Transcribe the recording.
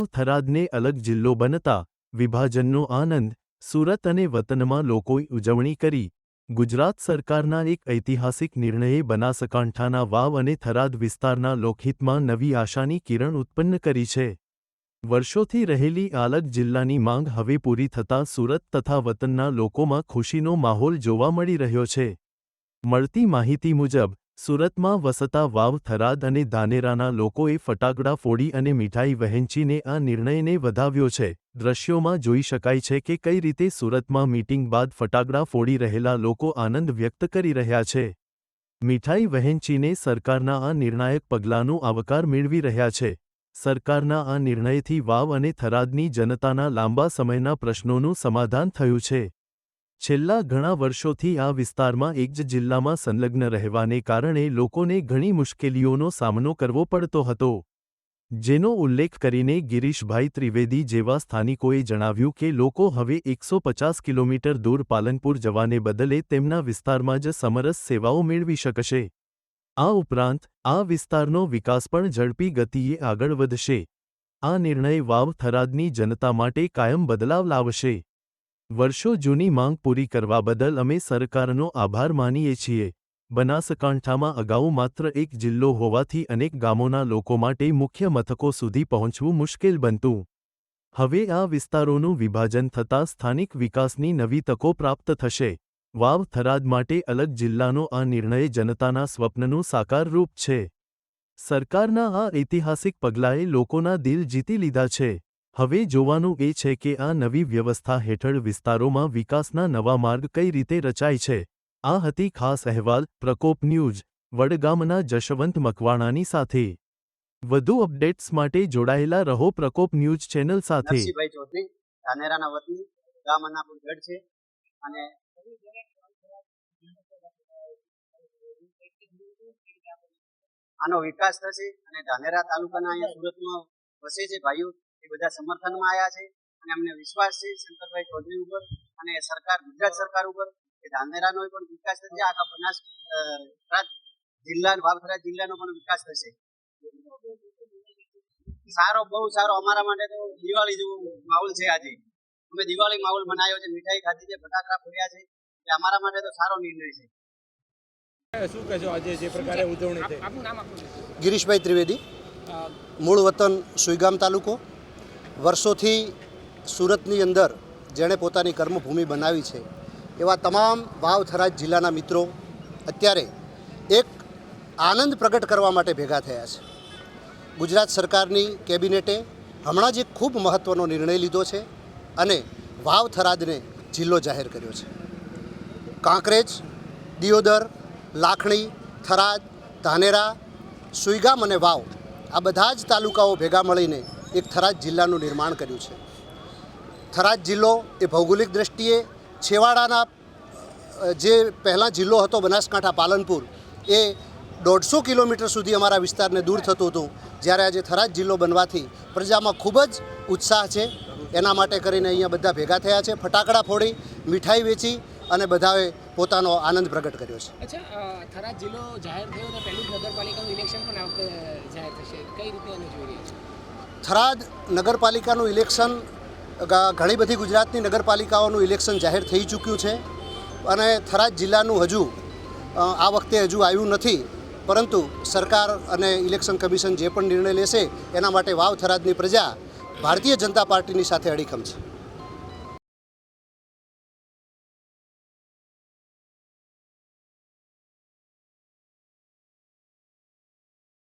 વાવ થરાદને અલગ જિલ્લો બનતા વિભાજનનો આનંદ સુરત અને વતનમાં લોકોએ ઉજવણી કરી। ગુજરાત સરકારના એક ઐતિહાસિક નિર્ણયે બનાસકાંઠાના વાવ અને થરાદ વિસ્તારના લોકહિતમાં નવી આશાની કિરણ ઉત્પન્ન કરી છે। વર્ષોથી રહેલી અલગ જિલ્લાની માંગ હવે પૂરી થતાં સુરત તથા વતનના લોકોમાં ખુશીનો માહોલ જોવા મળી રહ્યો છે। મળતી માહિતી મુજબ સુરતમાં વસતા વાવ થરાદ અને ધાનેરાના લોકોએ ફટાકડા ફોડી અને મીઠાઈ વહેંચીને આ નિર્ણયને વધાવ્યો છે। દ્રશ્યોમાં જોઈ શકાય છે કે કઈ રીતે સુરતમાં મીટિંગ બાદ ફટાકડા ફોડી રહેલા લોકો આનંદ વ્યક્ત કરી રહ્યા છે। મીઠાઈ વહેંચીને સરકારના આ નિર્ણાયક પગલાંનો આવકાર મેળવી રહ્યા છે। સરકારના આ નિર્ણયથી વાવ અને થરાદની જનતાના લાંબા સમયના પ્રશ્નોનું સમાધાન થયું છે। છેલ્લા ઘણા વર્ષોથી આ વિસ્તારમાં એક જ જિલ્લામાં સંલગ્ન રહેવાને કારણે લોકોને ઘણી મુશ્કેલીઓનો સામનો કરવો પડતો હતો, જેનો ઉલ્લેખ કરીને ગિરીશભાઈ ત્રિવેદી જેવા સ્થાનિકોએ જણાવ્યું કે લોકો હવે 150 કિલોમીટર દૂર પાલનપુર જવાને બદલે તેમના વિસ્તારમાં જ સમરસ સેવાઓ મેળવી શકશે। આ ઉપરાંત આ વિસ્તારનો વિકાસ પણ ઝડપી ગતિએ આગળ વધશે। આ નિર્ણય વાવ થરાદની જનતા માટે કાયમ બદલાવ લાવશે। વર્ષો જૂની માંગ પૂરી કરવા બદલ અમે સરકારનો આભાર માનીએ છીએ। બનાસકાંઠામાં અગાઉ માત્ર એક જિલ્લો હોવાથી અનેક ગામોના લોકો માટે મુખ્ય મથકો સુધી પહોંચવું મુશ્કેલ બનતું। હવે આ વિસ્તારોનું વિભાજન થતાં સ્થાનિક વિકાસની નવી તકો પ્રાપ્ત થશે। વાવ થરાદ માટે અલગ જિલ્લાનો આ નિર્ણય જનતાના સ્વપ્નનું સાકાર રૂપ છે। સરકારના આ ઐતિહાસિક પગલાંએ લોકોના દિલ જીતી લીધા છે। હવે જોવાનું એ છે કે આ નવી વ્યવસ્થા હેઠળ વિસ્તારોમાં વિકાસના નવા માર્ગ કઈ રીતે રચાય છે। આ હતી ખાસ અહેવાલ પ્રકોપ ન્યૂઝ વડગામના જશવંત મકવાણાની સાથે। વધુ અપડેટ્સ માટે જોડાયેલા રહો પ્રકોપ ન્યૂઝ ચેનલ સાથે। નરસિંહભાઈ ચૌધરી ધાનેરાના વતની ગામ અન્નાપુર ગઢ છે અને આનો વિકાસ થશે અને ધાનેરા તાલુકાના અહીંયા સુરતમાં વસે છે ભાઈઓ એ બધા સમર્થનમાં આવ્યા છે અને અમને વિશ્વાસ છે શંકરભાઈ ચૌધરી ઉપર અને સરકાર ગુજરાત સરકાર ઉપર કે ધાનેરાનો પણ વિકાસ થશે, આખા બનાસકાંઠા જિલ્લા વાવથરા જિલ્લાનો પણ વિકાસ થશે। સારો બહુ સારો અમારા માટે તો દિવાળી જેવો માહોલ છે। આજે અમે દિવાળી માહોલ બનાવ્યો છે, મીઠાઈ ખાધી છે, ફટાકડા ફોડ્યા છે, એટલે અમારા માટે તો સારો નિર્ણય છે। શું કહેશો આજે જે પ્રકારે ઉજવણી થઈ? ગિરીશભાઈ ત્રિવેદી, મૂળ વતન સુઈગામ તાલુકો। વર્ષોથી સુરતની અંદર જેણે પોતાની કર્મભૂમિ બનાવી છે એવા તમામ વાવ થરાદ જિલ્લાના મિત્રો અત્યારે એક આનંદ પ્રગટ કરવા માટે ભેગા થયા છે। ગુજરાત સરકારની કેબિનેટે હમણાં જ એક ખૂબ મહત્ત્વનો નિર્ણય લીધો છે અને વાવ થરાદને જિલ્લો જાહેર કર્યો છે। કાંકરેજ, દિયોદર, લાખણી, થરાદ, ધાનેરા, સુઈગામ અને વાવ આ બધા જ તાલુકાઓ ભેગા મળીને એક થરાદ જિલ્લાનું નિર્માણ કર્યું છે। થરાદ જિલ્લો એ ભૌગોલિક દૃષ્ટિએ છેવાડાના જે પહેલાં જિલ્લો હતો બનાસકાંઠા પાલનપુર એ 150 કિલોમીટર સુધી અમારા વિસ્તારને દૂર થતું હતું, જ્યારે આજે થરાદ જિલ્લો બનવાથી પ્રજામાં ખૂબ જ ઉત્સાહ છે। એના માટે કરીને અહીંયા બધા ભેગા થયા છે, ફટાકડા ફોડી, મીઠાઈ વેચી અને બધાએ પોતાનો આનંદ પ્રગટ કર્યો છે। અચ્છા, થરાદ જિલ્લો જાહેર થયો અને પહેલું નગરપાલિકાનું ઇલેક્શન પણ આ વખતે જાહેર થશે, કઈ રીતે એને જોઈ રહ્યા છે? થરાદ નગરપાલિકાનું ઇલેક્શન ઘણી બધી ગુજરાતની નગરપાલિકાઓનું ઇલેક્શન જાહેર થઈ ચૂક્યું છે અને થરાદ જિલ્લાનું હજુ આ વખતે હજુ આવ્યું નથી, પરંતુ સરકાર અને ઇલેક્શન કમિશન જે પણ નિર્ણય લેશે એના માટે વાવ થરાદની પ્રજા ભારતીય જનતા પાર્ટીની સાથે અડીખમ છે।